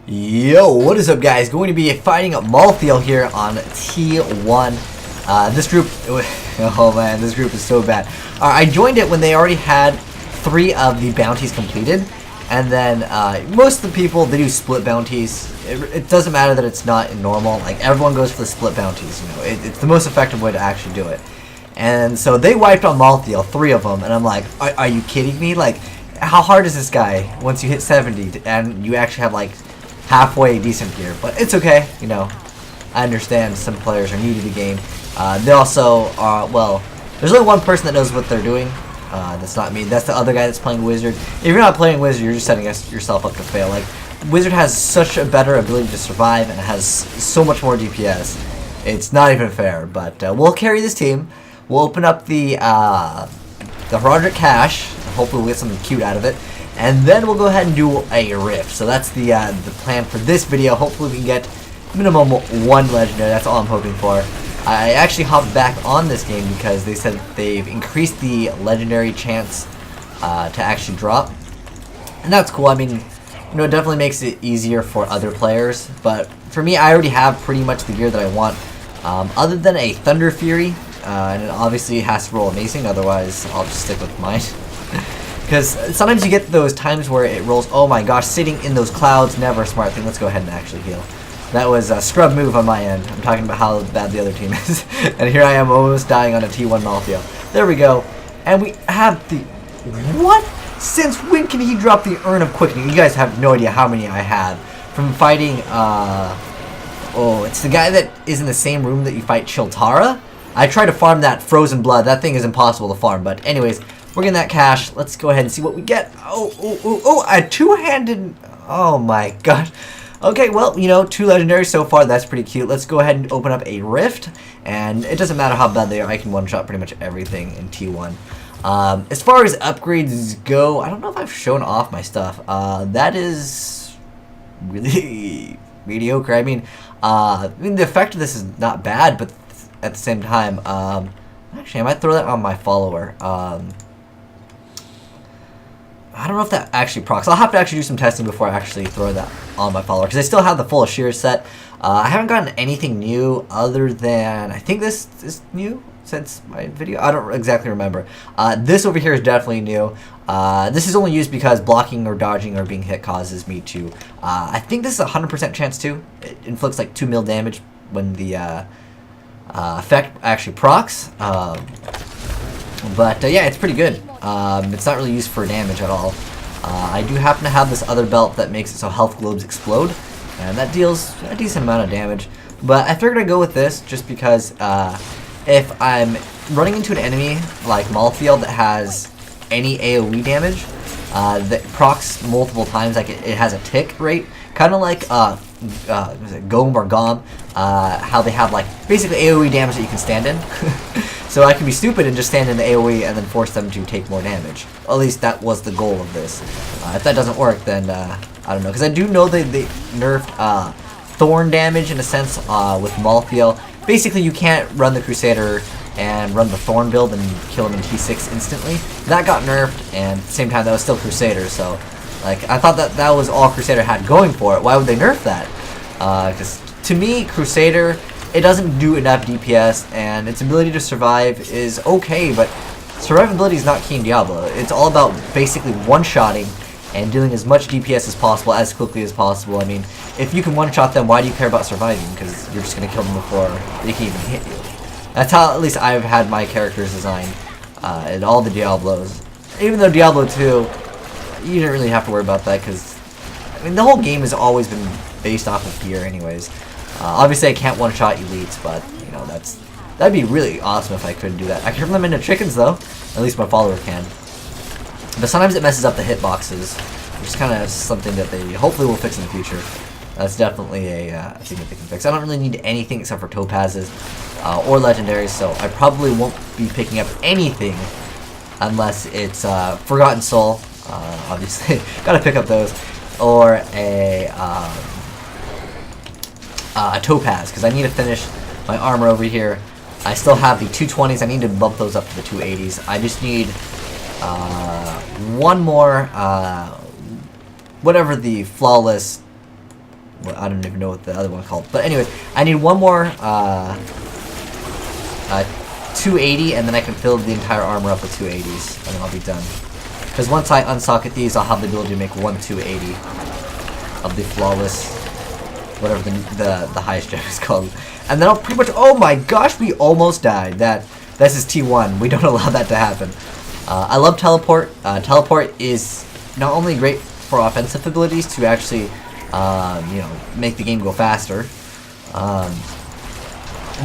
Yo, what is up, guys? Going to be fighting Malthiel here on T1. This group, oh man, this group is so bad. I joined it when they already had 3 of the bounties completed, and then most of the people, they do split bounties. It doesn't matter that it's not in normal. Like, everyone goes for the split bounties. You know, it's the most effective way to actually do it. And so they wiped on Malthiel, 3 of them, and I'm like, are you kidding me? Like, how hard is this guy once you hit 70 and you actually have like halfway decent gear? But it's okay, you know. I understand some players are new to the game. They also are, well, there's only one person that knows what they're doing. That's not me. That's the other guy that's playing Wizard. If you're not playing Wizard, you're just setting yourself up to fail. Like, Wizard has such a better ability to survive and has so much more DPS. It's not even fair, but we'll carry this team. We'll open up the Roderick Cache. Hopefully we'll get something cute out of it. And then we'll go ahead and do a rift. So that's the plan for this video. Hopefully we can get minimum 1 legendary. That's all I'm hoping for. I actually hopped back on this game because they said they've increased the legendary chance to actually drop. And that's cool. I mean, you know, it definitely makes it easier for other players. But for me, I already have pretty much the gear that I want. Other than a Thunder Fury. And it obviously has to roll amazing. Otherwise, I'll just stick with mine. Because sometimes you get those times where it rolls, oh my gosh, sitting in those clouds, never a smart thing. Let's go ahead and actually heal. That was a scrub move on my end. I'm talking about how bad the other team is. And here I am almost dying on a T1 Malthiel. There we go. And we have the... What? Since when can he drop the Urn of Quickening? You guys have no idea how many I have. From fighting, oh, it's the guy that is in the same room that you fight Chiltara. I tried to farm that Frozen Blood. That thing is impossible to farm. But anyways... We're getting that cash. Let's go ahead and see what we get. Oh, a 2-handed... Oh my gosh. Okay, well, you know, 2 legendaries so far. That's pretty cute. Let's go ahead and open up a rift. And it doesn't matter how bad they are. I can one-shot pretty much everything in T1. As far as upgrades go, I don't know if I've shown off my stuff. That is really mediocre. I mean, the effect of this is not bad, but at the same time, actually, I might throw that on my follower. I don't know if that actually procs. I'll have to actually do some testing before I actually throw that on my follower, because I still have the full Shear set. I haven't gotten anything new other than, I think this is new since my video. I don't exactly remember. This over here is definitely new. This is only used because blocking or dodging or being hit causes me to, I think this is a 100% chance too. It inflicts like 2 mil damage when the effect actually procs. But yeah, it's pretty good. It's not really used for damage at all. I do happen to have this other belt that makes it so health globes explode, and that deals a decent amount of damage. But I figured I'd go with this just because if I'm running into an enemy like Malthiel that has any AoE damage that procs multiple times, like it has a tick rate, kind of like was it Gom or Gom, how they have like basically AoE damage that you can stand in. So I can be stupid and just stand in the AoE and then force them to take more damage. At least that was the goal of this. If that doesn't work, then I don't know. Because I do know they nerfed thorn damage in a sense with Malthiel. Basically, you can't run the Crusader and run the thorn build and kill him in T6 instantly. That got nerfed, and at the same time, that was still Crusader. So, like, I thought that was all Crusader had going for it. Why would they nerf that? Because to me, Crusader... It doesn't do enough DPS, and its ability to survive is okay, but survivability is not key in Diablo. It's all about basically one-shotting and doing as much DPS as possible, as quickly as possible. I mean, if you can one-shot them, why do you care about surviving? Because you're just going to kill them before they can even hit you. That's how at least I've had my characters designed in all the Diablos. Even though Diablo 2, you didn't really have to worry about that, because I mean, the whole game has always been based off of gear anyways. Obviously, I can't one-shot elites, but, you know, that'd be really awesome if I could do that. I can turn them into chickens, though. At least my follower can. But sometimes it messes up the hitboxes, which is kind of something that they hopefully will fix in the future. That's definitely a thing that they can fix. I don't really need anything except for topazes or legendaries, so I probably won't be picking up anything unless it's Forgotten Soul. Obviously, gotta pick up those. Or a topaz, because I need to finish my armor over here. I still have the 220s. I need to bump those up to the 280s. I just need one more, whatever the flawless well, I don't even know what the other one called. But anyways, I need one more 280, and then I can fill the entire armor up with 280s, and then I'll be done. Because once I unsocket these, I'll have the ability to make one 280 of the flawless, whatever the highest gem is called. And then I'll pretty much, oh my gosh, we almost died. This is T1. We don't allow that to happen. I love teleport. Teleport is not only great for offensive abilities to actually, you know, make the game go faster,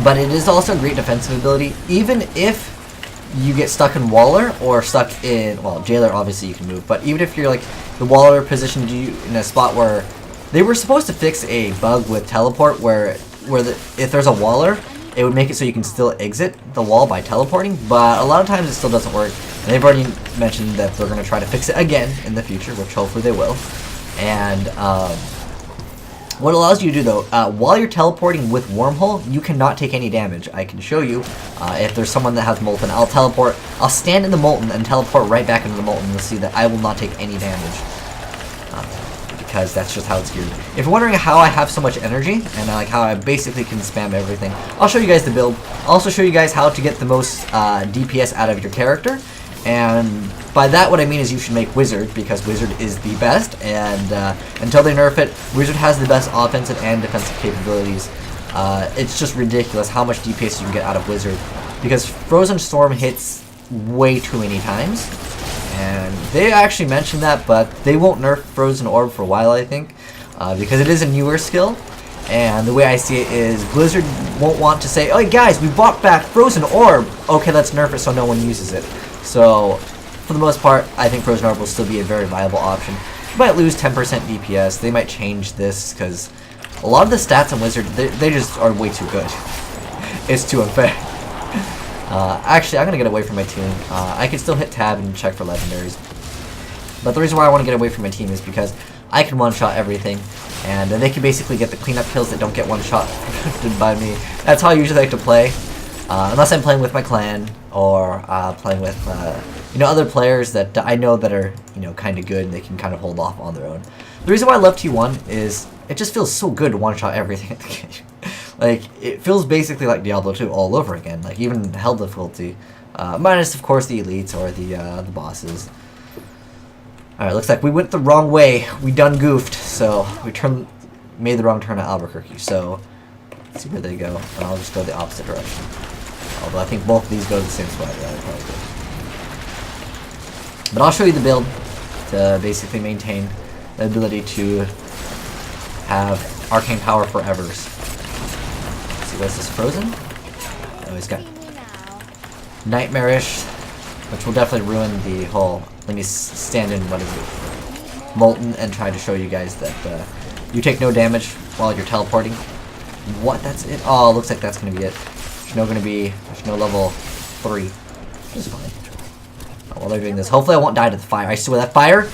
but it is also a great defensive ability. Even if you get stuck in Waller or stuck in, well, Jailer, obviously you can move, but even if you're like the Waller positioned you in a spot where they were supposed to fix a bug with teleport where if there's a Waller, it would make it so you can still exit the wall by teleporting, but a lot of times it still doesn't work. And they've already mentioned that they're going to try to fix it again in the future, which hopefully they will. And what it allows you to do, though, while you're teleporting with Wormhole, you cannot take any damage. I can show you if there's someone that has Molten. I'll teleport. I'll stand in the Molten and teleport right back into the Molten. You'll see that I will not take any damage. Because that's just how it's geared. If you're wondering how I have so much energy, and like how I basically can spam everything, I'll show you guys the build. I'll also show you guys how to get the most DPS out of your character. And by that, what I mean is you should make Wizard, because Wizard is the best, and until they nerf it, Wizard has the best offensive and defensive capabilities. It's just ridiculous how much DPS you can get out of Wizard, because Frozen Storm hits way too many times, and they actually mentioned that, but they won't nerf Frozen Orb for a while, I think, because it is a newer skill. And the way I see it is Blizzard won't want to say, oh guys, we brought back Frozen Orb, okay, let's nerf it so no one uses it. So, for the most part, I think Frozen Orb will still be a very viable option. You might lose 10% DPS, they might change this, because a lot of the stats on Wizard, they just are way too good. It's too unfair. Actually, I'm going to get away from my team. I can still hit tab and check for Legendaries. But the reason why I want to get away from my team is because I can one-shot everything, and they can basically get the cleanup kills that don't get one-shot by me. That's how I usually like to play. Unless I'm playing with my clan, or playing with you know, other players that I know that are, you know, kind of good and they can kind of hold off on their own. The reason why I love T1 is it just feels so good to one-shot everything in the game. Like, it feels basically like Diablo 2 all over again, like even hell difficulty, minus of course the elites or the bosses. Alright, looks like we went the wrong way. We done goofed, so we made the wrong turn at Albuquerque. So let's see where they go, and I'll just go the opposite direction. Although I think both of these go to the same spot. Yeah, they probably do. But I'll show you the build to basically maintain the ability to have arcane power forever. Let's see, what's this, Frozen? Oh, he's got Nightmarish, which will definitely ruin the whole, let me stand in, what is it, Molten, and try to show you guys that you take no damage while you're teleporting. What, that's it? Oh, looks like that's going to be it. There's no level 3, which is fine. While they're doing this, hopefully I won't die to the fire. I swear, that fire,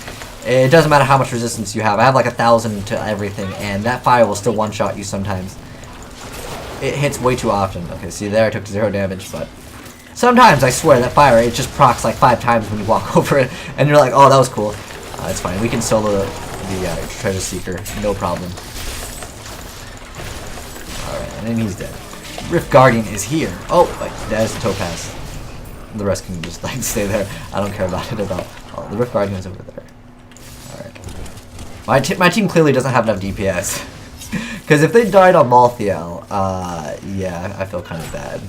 it doesn't matter how much resistance you have. I have like 1,000 to everything, and that fire will still one-shot you sometimes. It hits way too often. Okay, see there, I took 0 damage, but sometimes, I swear, that fire, it just procs like 5 times when you walk over it, and you're like, oh, that was cool. It's fine. We can solo the Treasure Seeker, no problem. Alright, and then he's dead. Rift Guardian is here. Oh, wait, that is the Topaz. The rest can just like stay there. I don't care about it at all. Oh, the Rift Guardian is over there. Alright. My team clearly doesn't have enough DPS. Because if they died on Malthael, yeah, I feel kind of bad.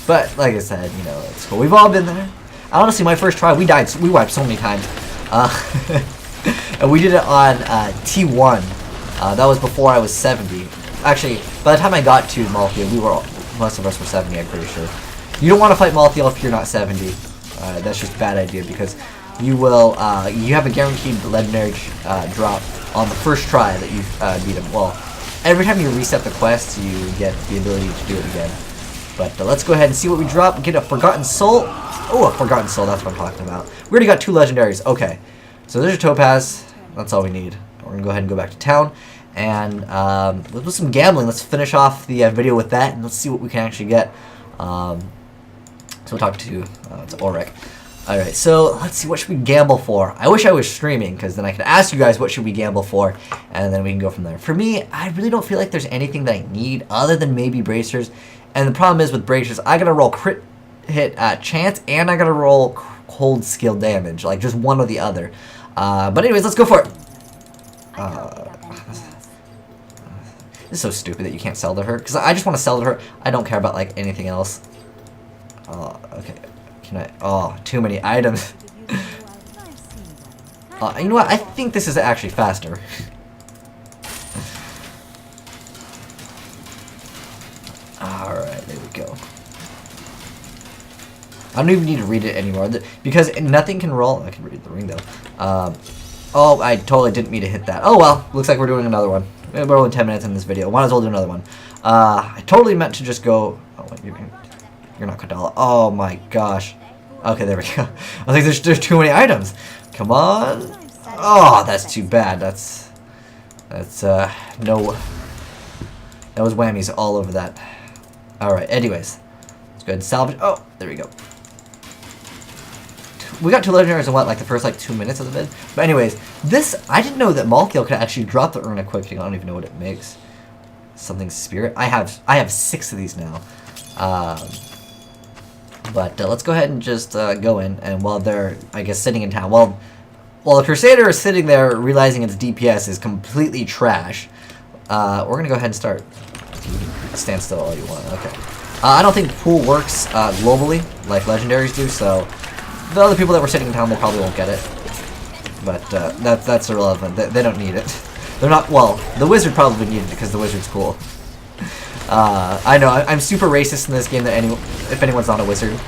But, like I said, you know, it's cool. We've all been there. Honestly, my first try, we wiped so many times. And we did it on T1. That was before I was 70. Actually, by the time I got to Malthael, most of us were 70, I'm pretty sure. You don't want to fight Malthael if you're not 70. That's just a bad idea, because you will, you have a guaranteed legendary drop on the first try that you beat him. Well, every time you reset the quest, you get the ability to do it again. But let's go ahead and see what we drop. Get a Forgotten Soul. Oh, a Forgotten Soul, that's what I'm talking about. We already got 2 legendaries. Okay, so there's your Topaz. That's all we need. We're going to go ahead and go back to town. And let's do some gambling. Let's finish off the video with that, and let's see what we can actually get. So we'll talk to it's Ulrich. Alright, so let's see, what should we gamble for? I wish I was streaming, because then I could ask you guys what should we gamble for, and then we can go from there. For me, I really don't feel like there's anything that I need other than maybe bracers. And the problem is with bracers, I gotta roll crit hit chance, and I gotta roll cold skill damage, like just one or the other. But anyways, let's go for it. This is so stupid that you can't sell to her, because I just want to sell to her. I don't care about like anything else. Okay. Can I? Oh, too many items. You know what? I think this is actually faster. Alright, there we go. I don't even need to read it anymore, because nothing can roll. I can read the ring though. Oh, I totally didn't mean to hit that. Oh well, looks like we're doing another one. We're only 10 minutes in this video. Might as well do another one. I totally meant to just go. Oh, wait, you're not Kadala. Oh my gosh. Okay, there we go. I think there's too many items. Come on. Oh, that's too bad. That's no. That was whammies all over that. All right. Anyways, let's go ahead and salvage. Oh, there we go. We got 2 legendaries in what, like the first like 2 minutes of the vid. But anyways, this I didn't know that Malthael could actually drop the urn of quick thing. I don't even know what it makes. Something spirit. I have 6 of these now. But let's go ahead and just go in, and while they're, I guess, sitting in town, while the Crusader is sitting there realizing its DPS is completely trash, we're gonna go ahead and start. You can stand still all you want. Okay. I don't think pool works globally like Legendaries do, so the other people that were sitting in town, they probably won't get it. But that's irrelevant. They don't need it. They're not. Well, the wizard probably needed it because the wizard's cool. I know, I'm super racist in this game that if anyone's not a wizard.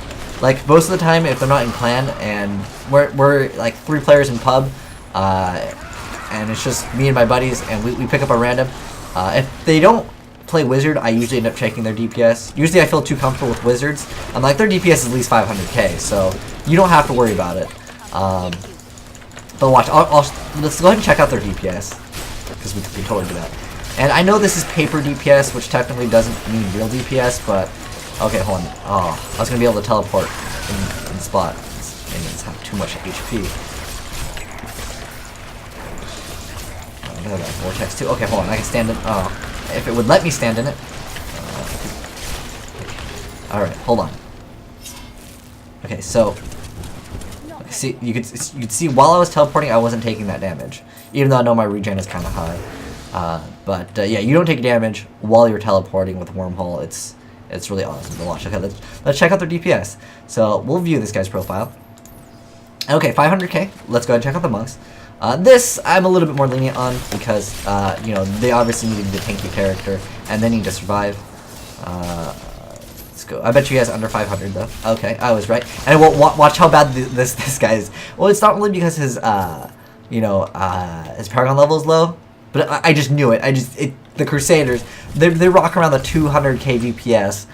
Like, most of the time, if they're not in clan, and we're like 3 players in pub, and it's just me and my buddies, and we pick up a random, if they don't play wizard, I usually end up checking their DPS. Usually I feel too comfortable with wizards. I'm like, their DPS is at least 500k, so you don't have to worry about it. But watch, let's go ahead and check out their DPS, because we can totally do that. And I know this is paper DPS, which technically doesn't mean real DPS, but okay, hold on. Oh, I was gonna be able to teleport in the spot. These minions have too much HP. Oh, I got vortex too. Okay, hold on. I can stand in. Oh, if it would let me stand in it. All right, hold on. Okay, so see, you could see while I was teleporting, I wasn't taking that damage, even though I know my regen is kind of high. But yeah, you don't take damage while you're teleporting with Wormhole. It's really awesome to watch. Okay, let's check out their DPS. So we'll view this guy's profile. Okay, 500k. Let's go ahead and check out the monks. This I'm a little bit more lenient on because you know, they obviously need the tanky character and they need to survive. Let's go. I bet you he has under 500 though. Okay, I was right. And watch how bad this guy is. Well, it's not really because his you know, his Paragon level is low. But I just knew it. The Crusaders, they rock around the 200k DPS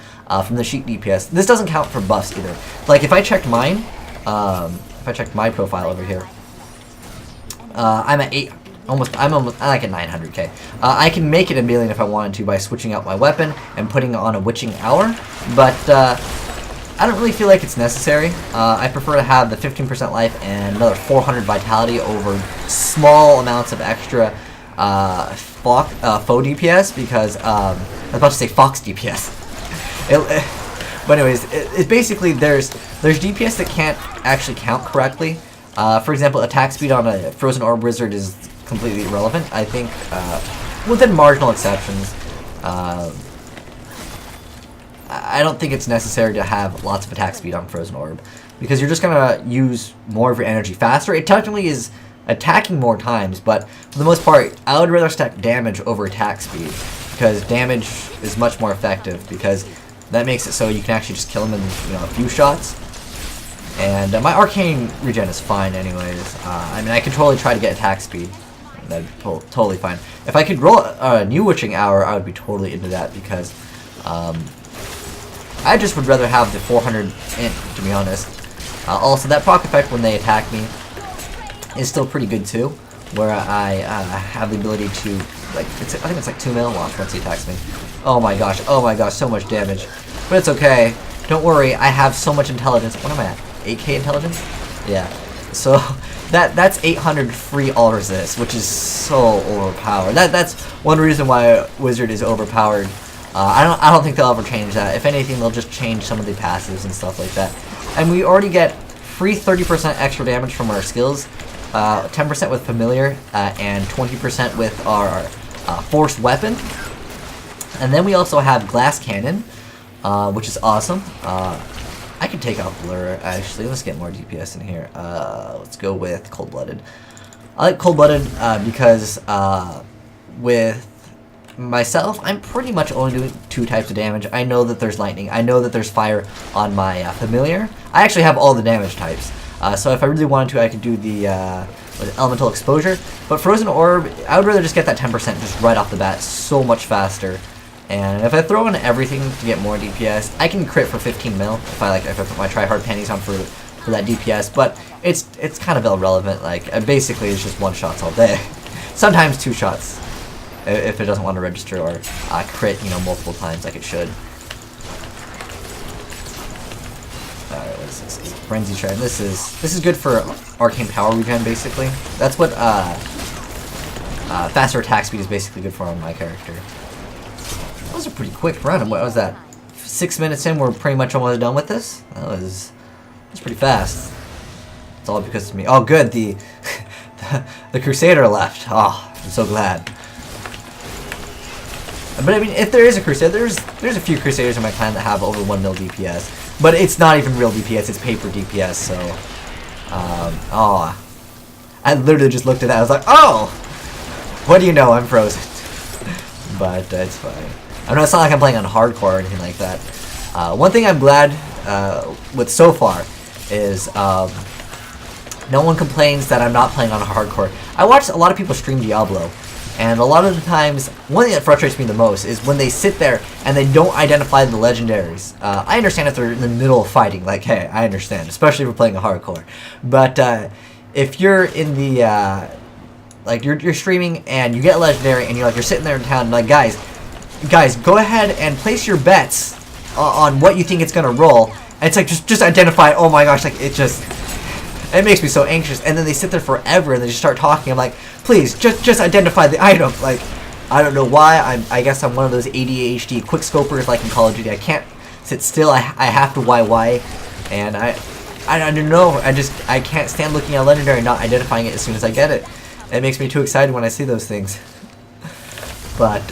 from the Sheik DPS. This doesn't count for buffs either. Like if I checked mine, if I checked my profile over here, I'm at I'm like at 900k. I can make it a million if I wanted to by switching out my weapon and putting on a Witching Hour, but I don't really feel like it's necessary. I prefer to have the 15% life and another 400 vitality over small amounts of extra faux DPS, because I was about to say Fox DPS. But anyways, it's basically there's DPS that can't actually count correctly. For example, attack speed on a Frozen Orb Wizard is completely irrelevant. I think within marginal exceptions, I don't think it's necessary to have lots of attack speed on Frozen Orb, because you're just gonna use more of your energy faster. It technically is attacking more times, but for the most part, I would rather stack damage over attack speed, because damage is much more effective, because that makes it so you can actually just kill him in, you know, a few shots. And my arcane regen is fine anyways. I mean, I could totally try to get attack speed. That'd be totally fine. If I could roll a new Witching Hour, I would be totally into that, because I just would rather have the 400 int, to be honest. Also, that proc effect when they attack me is still pretty good too, where I have the ability to, like, I think it's like 2 mil watch once he attacks me. Oh my gosh, so much damage. But it's okay. Don't worry, I have so much intelligence. What am I at? 8k intelligence? Yeah. So that's 800 free all resist, which is so overpowered. That's one reason why Wizard is overpowered. I don't think they'll ever change that. If anything, they'll just change some of the passives and stuff like that. And we already get free 30% extra damage from our skills, 10% with familiar, and 20% with our forced weapon. And then we also have glass cannon, which is awesome. I can take out Blur, actually. Let's get more DPS in here. Let's go with Cold-Blooded. I like Cold-Blooded because with myself, I'm pretty much only doing 2 types of damage. I know that there's lightning. I know that there's fire on my familiar. I actually have all the damage types. So if I really wanted to, I could do the elemental exposure. But Frozen Orb, I would rather just get that 10% just right off the bat, so much faster. And if I throw in everything to get more DPS, I can crit for 15 mil if I put my tryhard panties on for that DPS. But it's kind of irrelevant. Like basically, it's just 1 shots all day. Sometimes 2 shots if it doesn't want to register or crit, you know, multiple times like it should. Alright, what is this? Frenzy Shred. This is good for arcane power regen basically. That's what faster attack speed is basically good for on my character. That was a pretty quick run. What was that? 6 minutes in, we're pretty much almost done with this. That was pretty fast. It's all because of me. Oh, good. The Crusader left. Oh, I'm so glad. But I mean, if there is a Crusader, there's a few Crusaders in my clan that have over 1 mil DPS. But it's not even real DPS. It's paper DPS. So, oh, I literally just looked at that. I was like, oh, what do you know? I'm frozen. But it's fine. I know it's not like I'm playing on hardcore or anything like that. One thing I'm glad with so far is no one complains that I'm not playing on hardcore. I watch a lot of people stream Diablo, and a lot of the times, one thing that frustrates me the most is when they sit there and they don't identify the legendaries. I understand if they're in the middle of fighting, like, hey, I understand, especially if we're playing a hardcore. But if you're in the like you're streaming and you get a legendary and you're sitting there in town and like guys, go ahead and place your bets on what you think it's gonna roll. And it's like just identify. Oh my gosh, like it makes me so anxious. And then they sit there forever and they just start talking. I'm like, please just identify the item. Like I don't know why. I guess I'm one of those ADHD quick scopers like in Call of Duty. I can't sit still. I have to YY, and I don't know. I can't stand looking at a legendary and not identifying it as soon as I get it. It makes me too excited when I see those things. But,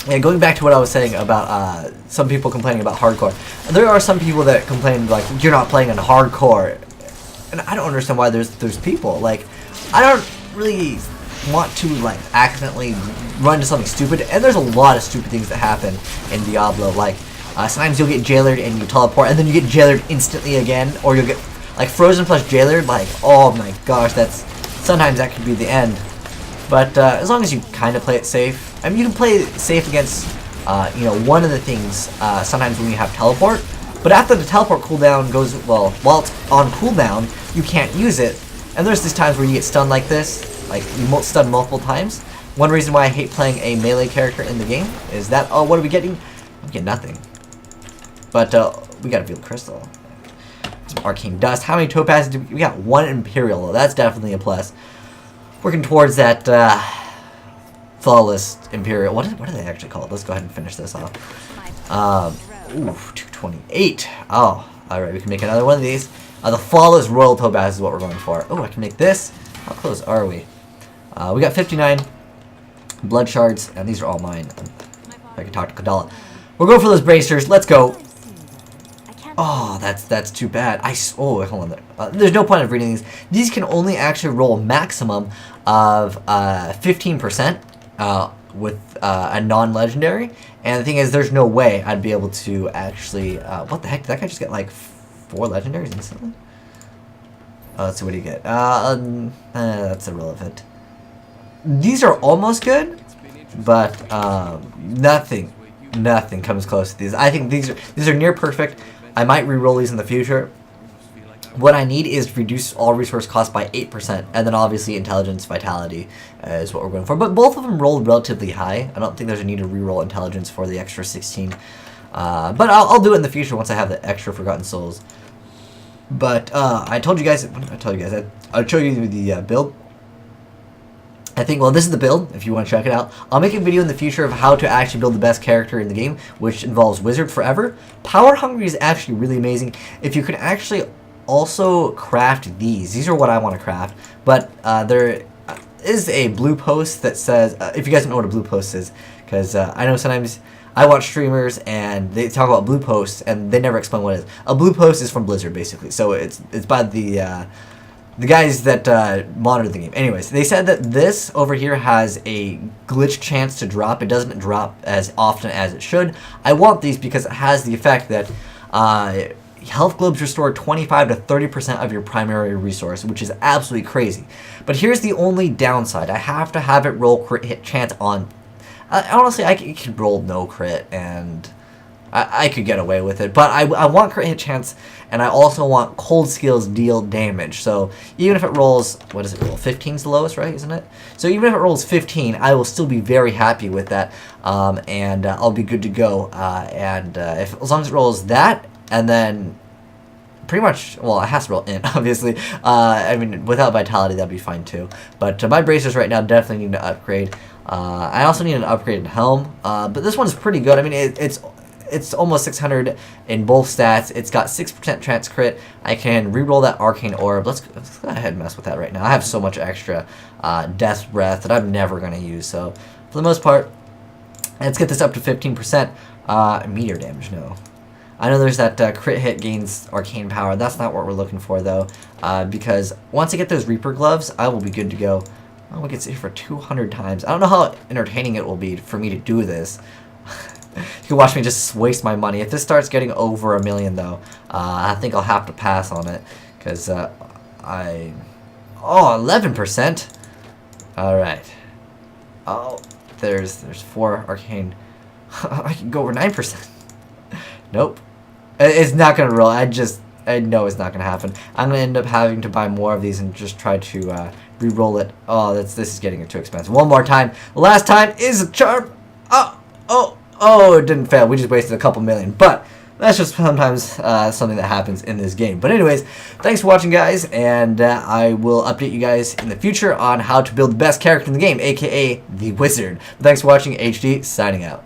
yeah, going back to what I was saying about some people complaining about hardcore. There are some people that complain, like, you're not playing on hardcore. And I don't understand why there's people. Like, I don't really want to, like, accidentally run into something stupid. And there's a lot of stupid things that happen in Diablo. Like, sometimes you'll get jailered and you teleport, and then you get jailered instantly again. Or you'll get, like, frozen plus jailered. Like, oh my gosh, sometimes that could be the end. But as long as you kind of play it safe. I mean, you can play it safe against, you know, one of the things sometimes when you have teleport. But after the teleport cooldown goes, well, while it's on cooldown, you can't use it. And there's these times where you get stunned like this. Like, you stun multiple times. One reason why I hate playing a melee character in the game is that, oh, what are we getting? We get nothing. But we got a Veiled Crystal. Some Arcane Dust. How many Topazes do we got? 1 Imperial, though. That's definitely a plus. Working towards that Flawless Imperial. What do they actually call it? Let's go ahead and finish this off. Ooh, 228. Oh, alright, we can make another one of these. The Flawless Royal Topaz is what we're going for. Oh, I can make this. How close are we? We got 59 Blood Shards, and these are all mine. If I can talk to Kadala. We're going for those bracers. Let's go. Oh, that's too bad. Oh, hold on there. There's no point of reading these. These can only actually roll maximum of 15% with a non-legendary. And the thing is, there's no way I'd be able to actually... what the heck? Did that guy just get like 4 legendaries instantly? Let's see what he get. That's irrelevant. These are almost good, but nothing comes close to these. I think these are near perfect. I might re-roll these in the future. What I need is reduce all resource cost by 8%, and then obviously intelligence, vitality is what we're going for. But both of them rolled relatively high. I don't think there's a need to re-roll intelligence for the extra 16. But I'll do it in the future once I have the extra Forgotten Souls. But I told you guys. What did I tell you guys? I'll show you the build. I think, well, this is the build, if you want to check it out. I'll make a video in the future of how to actually build the best character in the game, which involves Wizard Forever. Power Hungry is actually really amazing. If you can actually also craft these. These are what I want to craft. But there is a blue post that says, if you guys don't know what a blue post is, because I know sometimes I watch streamers and they talk about blue posts and they never explain what it is. A blue post is from Blizzard, basically. So it's by the guys that monitor the game. Anyways, they said that this over here has a glitch chance to drop. It doesn't drop as often as it should. I want these because it has the effect that health globes restore 25 to 30% of your primary resource, which is absolutely crazy. But here's the only downside. I have to have it roll crit hit chance on... honestly, I could roll no crit and... I could get away with it, but I want crit hit chance, and I also want cold skills deal damage. So even if it rolls, what does it roll? 15 is the lowest, right? Isn't it? So even if it rolls 15, I will still be very happy with that, and I'll be good to go. As long as it rolls that, and then pretty much, well, it has to roll in, obviously. I mean, without vitality, that'd be fine too. But my bracers right now definitely need to upgrade. I also need an upgraded helm, but this one's pretty good. I mean, it's almost 600 in both stats. It's got 6% chance crit. I can reroll that arcane orb. Let's go ahead and mess with that right now. I have so much extra death breath that I'm never going to use. So for the most part, let's get this up to 15%. Meteor damage, no. I know there's that crit hit gains arcane power. That's not what we're looking for though, because once I get those Reaper gloves, I will be good to go. Oh, we can sit here for 200 times. I don't know how entertaining it will be for me to do this. You can watch me just waste my money. If this starts getting over 1 million, though, I think I'll have to pass on it. Because, Oh, 11%? Alright. Oh, there's 4 arcane. I can go over 9%. Nope. It's not going to roll. I know it's not going to happen. I'm going to end up having to buy more of these and just try to re-roll it. Oh, this is getting too expensive. One more time. Last time is a charm. Oh, it didn't fail. We just wasted a couple million. But that's just sometimes something that happens in this game. But anyways, thanks for watching, guys. And I will update you guys in the future on how to build the best character in the game, a.k.a. the Wizard. But thanks for watching. HD, signing out.